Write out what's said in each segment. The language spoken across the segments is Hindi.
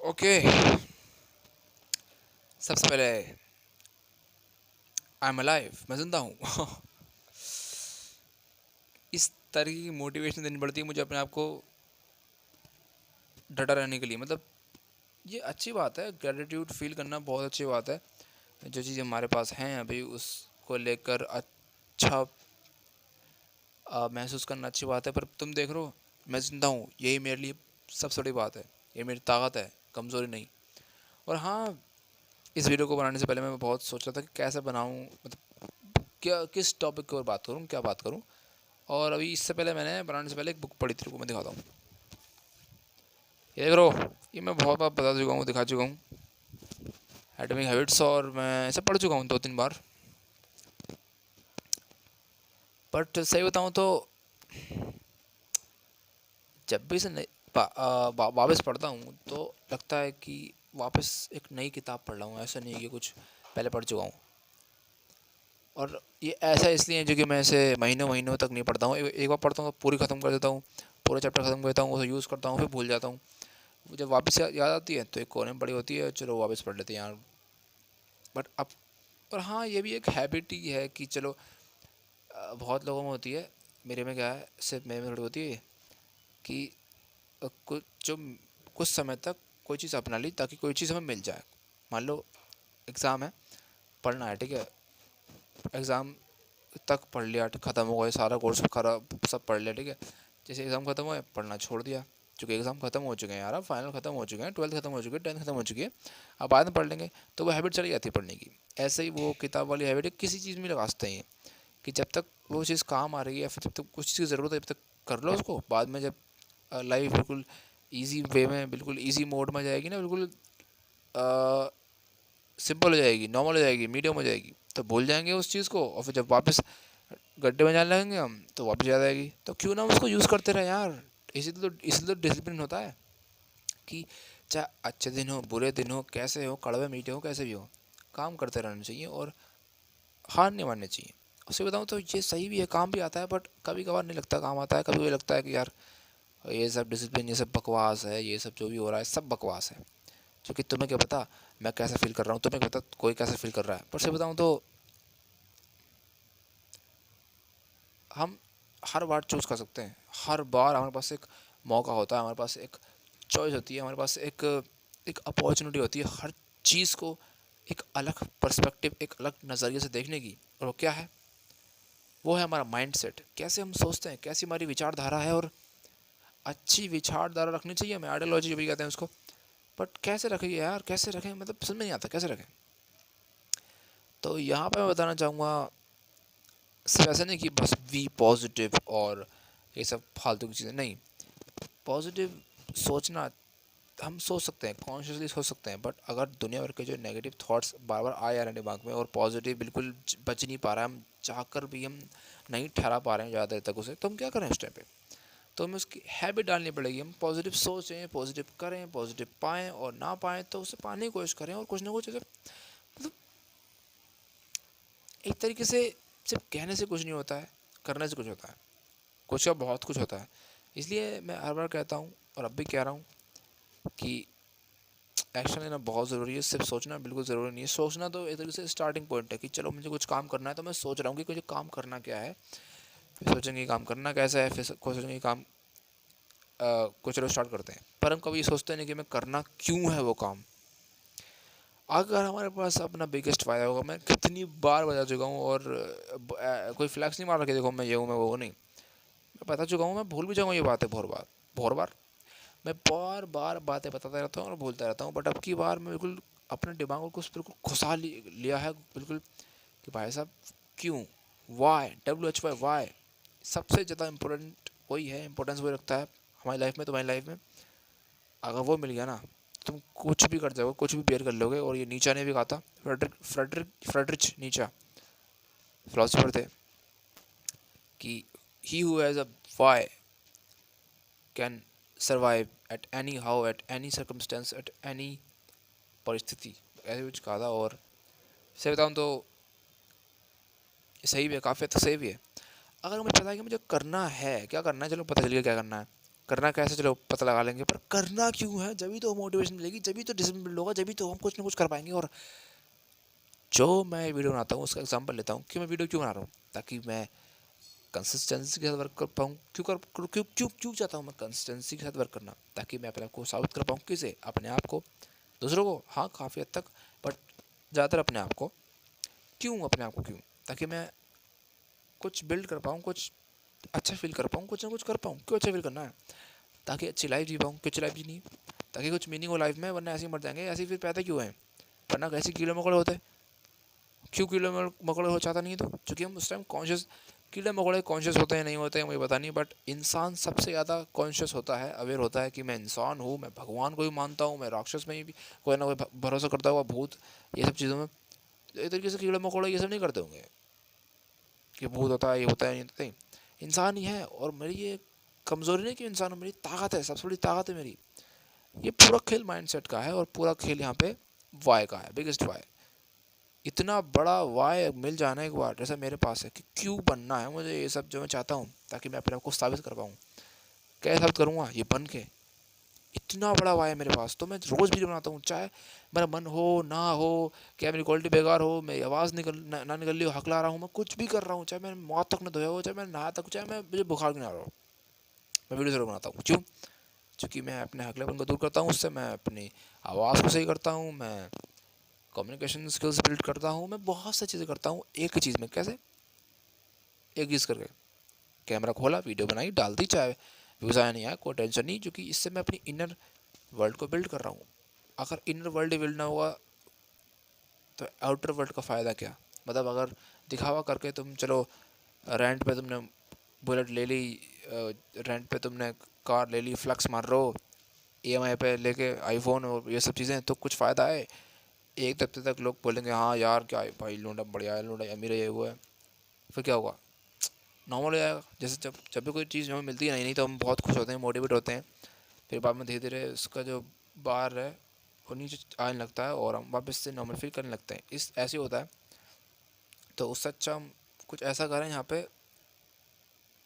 ओके, सबसे पहले आई एम अलाइव, मैं जिंदा हूँ। इस तरह की मोटिवेशन देनी पड़ती है मुझे अपने आप को डटा रहने के लिए। मतलब ये अच्छी बात है, ग्रेटिट्यूड फील करना बहुत अच्छी बात है। जो चीज़ हमारे पास हैं अभी उसको लेकर अच्छा महसूस करना अच्छी बात है। पर तुम देख रहे हो मैं जिंदा हूँ, यही मेरे लिए सबसे बड़ी बात है। ये मेरी ताकत है, कमज़ोरी नहीं। और हाँ, इस वीडियो को बनाने से पहले मैं बहुत सोच रहा था कि कैसे बनाऊँ, मतलब क्या किस टॉपिक की ओर बात करूँ, क्या बात करूँ। और अभी इससे पहले मैंने बनाने से पहले एक बुक पढ़ी थी, मैं दिखाता हूँ। ये देख रो, ये मैं बहुत बार बता चुका हूँ, दिखा चुका हूँ, एटॉमिक हैबिट्स, और मैं इसे पढ़ चुका हूँ 2-3 बार। बट सही बताऊँ तो जब भी इसे वापस पढ़ता हूँ तो लगता है कि वापस एक नई किताब पढ़ रहा हूँ, ऐसा नहीं है कि कुछ पहले पढ़ चुका हूँ। और ये ऐसा इसलिए है जो कि मैं इसे महीनों महीनों तक नहीं पढ़ता हूँ। एक बार पढ़ता हूँ तो पूरी ख़त्म कर देता हूँ, पूरे चैप्टर ख़त्म कर देता हूँ, उसे यूज़ करता हूँ, फिर भूल जाता हूँ। जब वापस याद आती है तो एक कोने में पड़ी होती है, चलो वापस पढ़ लेते हैं यार। बट अब, और हाँ, ये भी एक हैबिट ही है कि चलो बहुत लोगों में होती है, मेरे में क्या है, सिर्फ मेरे में थोड़ी होती है कि कुछ जो कुछ समय तक कोई चीज़ अपना ली ताकि कोई चीज़ हमें मिल जाए। मान लो एग्ज़ाम है, पढ़ना है, ठीक है, एग्ज़ाम तक पढ़ लिया, ख़त्म हो गया सारा कोर्स, खराब सब पढ़ लिया, ठीक है। जैसे एग्ज़ाम ख़त्म हुए, पढ़ना छोड़ दिया, क्योंकि एग्ज़ाम ख़त्म हो चुके हैं यार, अब फाइनल ख़त्म हो चुके हैं, 12th ख़त्म हो चुकी है, 10th ख़त्म हो चुकी है, अब बाद में पढ़ लेंगे। तो वो हैबिट चली जाती है पढ़ने की। ऐसे ही वो किताब वाली हैबिट है, किसी चीज़ में लगा सकते हैं कि जब तक वो चीज़ काम आ रही है या फिर जब तक कुछ चीज़ की ज़रूरत है, जब तक कर लो उसको। बाद में जब लाइफ बिल्कुल ईजी वे में, बिल्कुल ईजी मोड में जाएगी ना, बिल्कुल सिंपल हो जाएगी, नॉर्मल हो जाएगी, मीडियम हो जाएगी, तो भूल जाएंगे उस चीज़ को। और फिर जब वापस गड्ढे में जाने लगेंगे हम, तो वापस याद आएगी। तो क्यों ना उसको यूज़ करते रहे यार। इसी तो डिसिप्लिन होता है कि चाहे अच्छे दिन हो, बुरे दिन हो, कैसे हो, कड़वे मीठे हो, कैसे भी हो, काम करते रहना चाहिए और हार नहीं माननी चाहिए। उससे बताऊँ तो ये सही भी है, काम भी आता है, बट कभी कभार नहीं लगता काम आता है। कभी कभी लगता है कि यार ये सब डिसिप्लिन, ये सब बकवास है, ये सब जो भी हो रहा है सब बकवास है। क्योंकि तुम्हें क्या पता मैं कैसा फील कर रहा हूँ, तुम्हें क्या पता कोई कैसा फील कर रहा है। पर से बताऊँ तो हम हर बार चूज़ कर सकते हैं। हर बार हमारे पास एक मौका होता है, हमारे पास एक चॉइस होती है, हमारे पास एक एक अपॉर्चुनिटी होती है हर चीज़ को एक अलग पर्सपेक्टिव, एक अलग नज़रिए से देखने की। और वो क्या है? वो है हमारा माइंड सेट। कैसे हम सोचते हैं, कैसी हमारी विचारधारा है। और अच्छी विचारधारा रखनी चाहिए हमें, आइडियोलॉजी जो भी कहते हैं उसको। बट कैसे रखें यार, कैसे रखें, मतलब समझ में नहीं आता कैसे रखें। तो यहाँ पे मैं बताना चाहूँगा, सिर्फ ऐसा नहीं कि बस बी पॉजिटिव और ये सब फालतू की चीज़ें नहीं। पॉजिटिव सोचना हम सोच सकते हैं, कॉन्शियसली सोच सकते हैं, बट अगर दुनिया भर के जो नेगेटिव थॉट्स बार बार आ जा रहे हैं दिमाग में और पॉजिटिव बिल्कुल बच नहीं पा रहा है, हम चाहकर भी हम नहीं ठहरा पा रहे हैं ज़्यादा देर तक उसे, तो हम क्या करें उस टाइम पे? तो हमें उसकी हैबिट डालनी पड़ेगी। हम पॉजिटिव सोचें, पॉजिटिव करें, पॉजिटिव पाएँ, और ना पाएँ तो उसे पाने की कोशिश करें। और कुछ ना कुछ ऐसे, मतलब एक तरीके से सिर्फ कहने से कुछ नहीं होता है, करने से कुछ होता है, कुछ का बहुत कुछ होता है। इसलिए मैं हर बार कहता हूँ और अब भी कह रहा हूँ कि एक्शन लेना बहुत ज़रूरी है। सिर्फ सोचना बिल्कुल ज़रूरी नहीं है। सोचना तो एक तरीके से स्टार्टिंग पॉइंट है कि चलो मुझे कुछ काम करना है, तो मैं सोच रहा हूँ कि मुझे काम करना क्या है, फिर सोचेंगे काम करना कैसा है, फिर सोचेंगे काम को चलो स्टार्ट करते हैं। पर हम कभी सोचते नहीं कि मैं करना क्यों है वो काम। अगर हमारे पास अपना बिगेस्ट फायदा होगा, मैं कितनी बार बता चुका हूँ, और कोई फ्लैक्स नहीं मार रखे देखो मैं ये हूँ, मैं वो नहीं, मैं बता चुका हूँ, मैं भूल भी जाऊँगा ये बातें बहुत बार मैं बार बार बातें बताता रहता हूँ और भूलता रहता हूँ। बट अब की बार मैं बिल्कुल अपने दिमाग को उस बिल्कुल घुसा लिया है बिल्कुल, कि भाई साहब क्यों, वाई, WHY, सबसे ज़्यादा इम्पोर्टेंट वही है, इंपॉर्टेंस वही रखता है हमारी लाइफ में, तुम्हारी लाइफ में। अगर वो मिल गया ना, तुम कुछ भी कर जाओगे, कुछ भी बेयर कर लोगे। और ये नीचा ने भी कहा था, फ्रेडरिच नीचा फिलोसफर थे, कि he who has a why can survive at any how, at any circumstance, at any परिस्थिति, ऐसे कुछ कहा था। और सही बताऊँ तो सही भी है, काफ़ी हद तक सही भी है। अगर मुझे पता है कि मुझे करना है, क्या करना है, चलो पता चल गया क्या करना है, करना कैसे चलो पता लगा लेंगे, पर करना क्यों है, जब भी तो मोटिवेशन मिलेगी, जब भी तो डिसिप्लिन बिल्ड होगा, जब भी तो हम कुछ ना कुछ कर पाएंगे। और जो मैं वीडियो बनाता हूँ उसका एग्जांपल लेता हूँ कि मैं वीडियो क्यों बना रहा हूँ, ताकि मैं कंसिस्टेंसी के साथ वर्क कर पाऊँ। क्यों चाहता हूँ मैं कंसिस्टेंसी के साथ वर्क करना, ताकि मैं अपने आप को साबित कर पाऊँ। किसे? अपने आप को, दूसरों को हाँ काफ़ी हद तक, बट ज़्यादातर अपने आप को। क्यों अपने आप को? क्यों? ताकि मैं कुछ बिल्ड कर पाऊँ, कुछ अच्छा फील कर पाऊँ, कुछ ना कुछ कर पाऊँ। क्यों अच्छा फील करना है? ताकि अच्छी लाइफ जी पाऊँ। क्यों अच्छी लाइफ जीनी? ताकि कुछ मीनिंग हो लाइफ में, वरना ऐसे ही मर जाएंगे। ऐसे ही फिर पैदा क्यों है? वरना कैसे कीड़े मकोड़े होते? क्यों कीड़े मकोड़े हो चाहता नहीं है? तो चूँकि हम उस टाइम कॉन्शियस, कीड़े मकोड़े कॉन्शियस होते हैं नहीं होते हैं मुझे पता नहीं, बट इंसान सबसे ज़्यादा कॉन्शियस होता है, अवेयर होता है कि मैं इंसान हूँ, मैं भगवान को भी मानता हूँ, मैं राक्षस में भी कोई ना कोई भरोसा करता हुआ, भूत, ये सब चीज़ों में। तो एक तरीके से कीड़े मकोड़े ये सब नहीं करते होंगे कि भूत होता है, ये होता है, नहीं होता है। इंसान ही है, और मेरी ये कमज़ोरी नहीं कि इंसान हूँ, मेरी ताकत है, सबसे बड़ी ताकत है मेरी। ये पूरा खेल माइंडसेट का है, और पूरा खेल यहाँ पे वाई का है, बिगेस्ट वाई। इतना बड़ा वाई मिल जाना एक बार, जैसा मेरे पास है कि क्यों बनना है मुझे ये सब जो मैं चाहता हूँ, ताकि मैं अपने आप को साबित कर पाऊँ। कैसे साबित करूँगा? ये बन के। इतना बड़ा वाई है मेरे पास, तो मैं रोज़ वीडियो बनाता हूँ, चाहे मेरा मन हो ना हो, क्या मेरी क्वालिटी बेकार हो, मेरी आवाज़ ना निकल रही हो, हकला रहा हूँ, मैं कुछ भी कर रहा हूँ, चाहे मैं मौत तक न धोया हो, चाहे मैं नहा तक, चाहे मैं मुझे बुखार भी ना रहा हो, मैं वीडियो ज़रूर बनाता हूँ। क्यों? क्योंकि मैं अपने हकलापन को दूर करता हूँ, उससे मैं अपनी आवाज़ को सही करता हूँ, मैं कम्युनिकेशन स्किल्स बिल्ड करता हूँ, मैं बहुत सी चीज़ें करता हूँ एक ही चीज़ में। कैसे? एक चीज़ करके कैमरा खोला, वीडियो बनाई, डाल दी, चाहे व्यूज़ आया नहीं आया कोई टेंशन नहीं, क्योंकि इससे मैं अपनी इनर वर्ल्ड को बिल्ड कर रहा हूँ। अगर इनर वर्ल्ड बिल्ड ना हुआ तो आउटर वर्ल्ड का फ़ायदा क्या? मतलब अगर दिखावा करके तुम चलो रेंट पे तुमने बुलेट ले ली, रेंट पे तुमने कार ले ली, फ्लक्स मार रहे हो, ईएमआई पे लेके आईफोन और ये सब चीज़ें, तो कुछ फ़ायदा है? एक हफ्ते तक लोग बोलेंगे हाँ यार क्या है भाई, लूंडा बढ़िया है, लूंडा अमीर है, ये वो है। फिर क्या होगा? नॉर्मल हो जाएगा। जैसे जब जब भी कोई चीज़ हमें मिलती है नहीं तो हम बहुत खुश होते हैं, मोटिवेट होते हैं, फिर बाद में धीरे धीरे उसका जो बार है वो नीचे आने लगता है, और हम वापस से नॉर्मल फील करने लगते हैं। इस ऐसे होता है। तो उससे अच्छा हम कुछ ऐसा करें यहाँ पे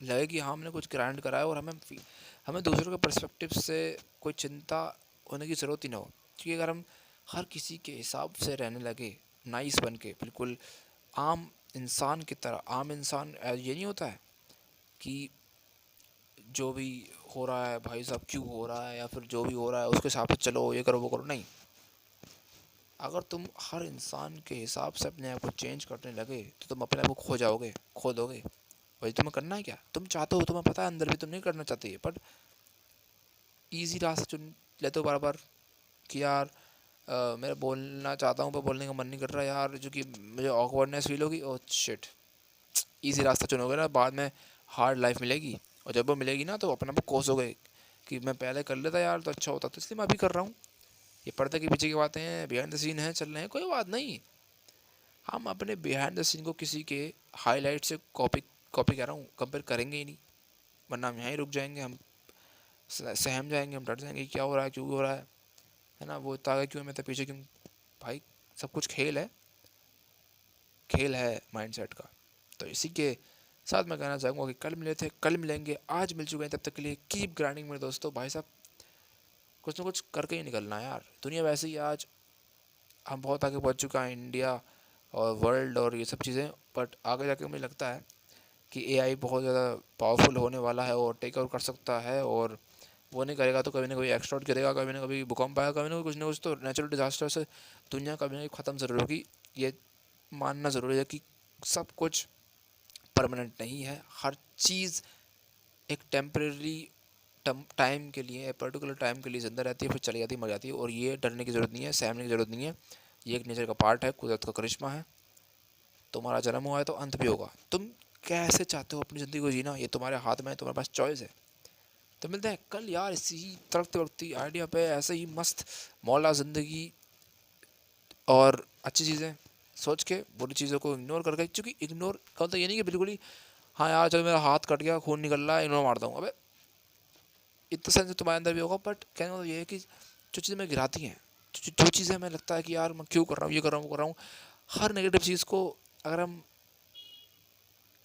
लगे कि हाँ हमने कुछ ग्रांड करा है, और हमें दूसरों के पर्सपेक्टिव से कोई चिंता होने की ज़रूरत ही ना हो। क्योंकि अगर हम हर किसी के हिसाब से रहने लगे, नाइस बन के, बिल्कुल आम इंसान की तरह, आम इंसान ये नहीं होता है कि जो भी हो रहा है भाई साहब क्यों हो रहा है, या फिर जो भी हो रहा है उसके हिसाब से चलो, ये करो वो करो, नहीं। अगर तुम हर इंसान के हिसाब से अपने आप को चेंज करने लगे तो तुम अपने आप को खो जाओगे, खो दोगे। भाई तुम्हें करना है क्या? तुम चाहते हो, तुम्हें पता है अंदर भी तुम नहीं करना चाहते, बट ईजी रास्ता चुन लेते हो बार बार कि यार मैं बोलना चाहता हूँ पर बोलने का मन नहीं कर रहा यार, जो कि मुझे ऑकवर्डनेस फील होगी। ओह शिट, ईजी रास्ता चुनोगे ना, बाद में हार्ड लाइफ मिलेगी, और जब वो मिलेगी ना तो अपने आप को कोसोगे कि मैं पहले कर लेता यार तो अच्छा होता। तो इसलिए मैं अभी कर रहा हूँ। ये पर्दे के पीछे की बातें हैं, बिहाइंड द सीन है, चल रहे हैं, कोई बात नहीं। हम अपने बिहाइंड द सीन को किसी के हाईलाइट से कॉपी कॉपी कर रहा हूँ, कंपेयर करेंगे ही नहीं, वरना हम यहाँ ही रुक जाएंगे, हम सहम जाएंगे, हम डर जाएंगे क्या हो रहा है, क्यों हो रहा है ना, वो इतना आगे क्यों है, मैं तो पीछे क्यों। भाई सब कुछ खेल है, खेल है माइंडसेट का। तो इसी के साथ मैं कहना चाहूँगा कि कल मिले थे, कल मिलेंगे, आज मिल चुके हैं, तब तक के लिए कीप ग्राइंडिंग मेरे दोस्तों। भाई साहब कुछ ना कुछ करके ही निकलना है यार, दुनिया वैसे ही आज हम बहुत आगे पहुँच चुका है, इंडिया और वर्ल्ड और ये सब चीज़ें। बट आगे जाके मुझे लगता है कि एआई बहुत ज़्यादा पावरफुल होने वाला है और टेक ओवर कर सकता है, और वो नहीं करेगा तो कभी ना कभी एक्सप्लोड करेगा, कभी ना कभी भूकंप आएगा, कभी ना कभी कुछ ना कुछ तो नेचुरल डिजास्टर से दुनिया कभी ना कभी ख़त्म ज़रूर होगी। ये मानना ज़रूरी है कि सब कुछ परमानेंट नहीं है, हर चीज़ एक टेम्परेरी टाइम के लिए, पर्टिकुलर टाइम के लिए ज़िंदा रहती है, फिर चली जाती है, मर जाती है। और ये डरने की ज़रूरत नहीं है, सहमने की ज़रूरत नहीं है, ये एक नेचर का पार्ट है, कुदरत का करिश्मा है। तुम्हारा जन्म हुआ है तो अंत भी होगा। तुम कैसे चाहते हो अपनी ज़िंदगी को जीना, ये तुम्हारे हाथ में है, तुम्हारे पास चॉइस है। तो मिलते हैं कल यार इसी तड़कती वक्ती आइडिया पे, ऐसे ही मस्त मौला ज़िंदगी और अच्छी चीज़ें सोच के, बुरी चीज़ों को इग्नोर करके। क्योंकि इग्नोर का तो ये नहीं कि बिल्कुल ही हाँ यार चलो मेरा हाथ कट गया, खून निकल रहा है, इग्नोर मारता हूँ। अबे इतना सेंस तुम्हारे अंदर भी होगा, बट कहने का मतलब ये है कि जो चीज़ें मैं गिराती हैं, जो चीज़ें हमें लगता है कि यार मैं क्यों कर रहा हूँ, ये कर रहा हूँ, वो कर रहा हूँ, हर नेगेटिव चीज़ को अगर हम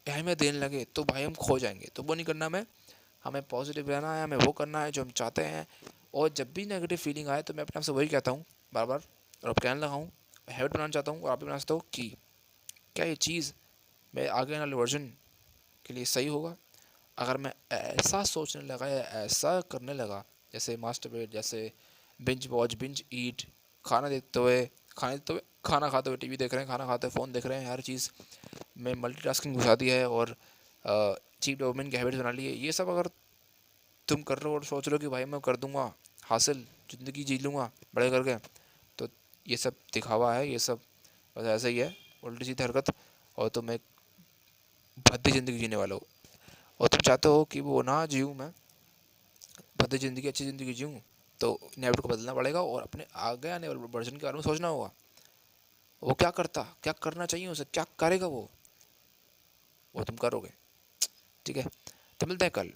अहमियत देने लगे तो भाई हम खो जाएंगे। तो वो नहीं करना हमें, हमें पॉजिटिव रहना है, हमें वो करना है जो हम चाहते हैं। और जब भी नेगेटिव फीलिंग आए तो मैं अपने आप से वही कहता हूँ बार बार, और अब कहने लगा हूँ, हैबिट बनाना चाहता हूँ और आप भी बना सकते हो कि क्या ये चीज़ मेरे आगे वाले वर्जन के लिए सही होगा। अगर मैं ऐसा सोचने लगा या ऐसा करने लगा, जैसे मास्टरबेट, जैसे बिंज वॉच, बिंज ईट, खाना खाते हुए टीवी देख रहे हैं, खाना खाते हुए फ़ोन देख रहे हैं, हर चीज़ में मल्टीटास्किंग घुसा दी है और चीप डोपामिन की हैबिट्स बना ली है, ये सब अगर तुम कर रहे हो और सोच रहे हो कि भाई मैं कर दूंगा हासिल, ज़िंदगी जी लूँगा बड़े करके, तो ये सब दिखावा है, ये सब बस ऐसा ही है, उल्टी सीधी हरकत। और तुम एक भद्दी ज़िंदगी जीने वाले हो, और तुम चाहते हो कि वो ना जीऊँ मैं, भद्दी ज़िंदगी अच्छी ज़िंदगी जीऊँ, तो इन हैबिट को बदलना पड़ेगा और अपने आगे आने वाले वर्जन के बारे में सोचना होगा। वो क्या करता, क्या करना चाहिए उसे, क्या करेगा वो तुम करोगे। ठीक है, तो मिलते हैं कल।